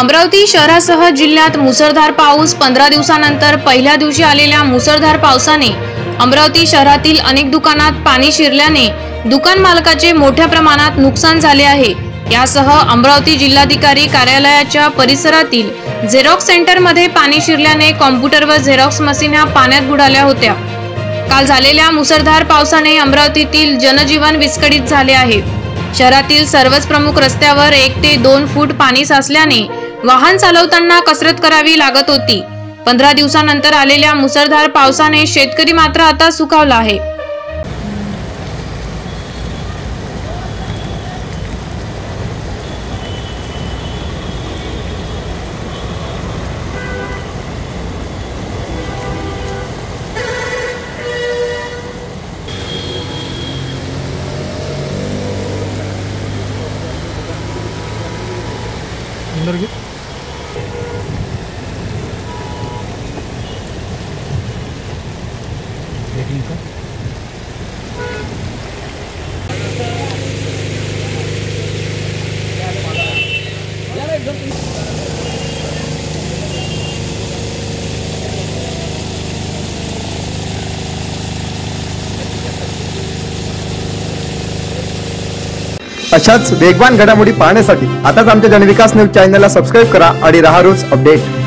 अमरावती शहरासह जिल्ह्यात मुसळधार पाऊस 15 दिवसानंतर पहिल्या दिवशी आलेल्या मुसळधार पावसाने अमरावती शहरातील अनेक दुकानात पाणी शिरल्याने दुकान मालकाचे मोठ्या प्रमाणात नुकसान झाले आहे। यासह अमरावती जिल्हाधिकारी कार्यालयाच्या परिसरातील झेरॉक्स सेंटरमध्ये पाणी शिरल्याने कॉम्प्युटर व झेरॉक्स मशीन पाण्यात बुडाल्या होत्या। काल झालेल्या मुसळधार पावसाने अमरावतीतील जनजीवन विस्कळीत झाले आहे। शहरातील सर्वच प्रमुख रस्त्यावर 1 ते 2 फूट पाणी साचल्याने वाहन चालवताना कसरत करावी लागत होती। 15 दिवसानंतर आलेल्या मुसळधार पावसाने शेतकरी मात्र आता सुखावला आहे। अशाच वेगवान घडामोडी पाहण्यासाठी आताच आमच्या जनविकास न्यूज चॅनलला सबस्क्राइब करा आणि रहा रोज अपडेट।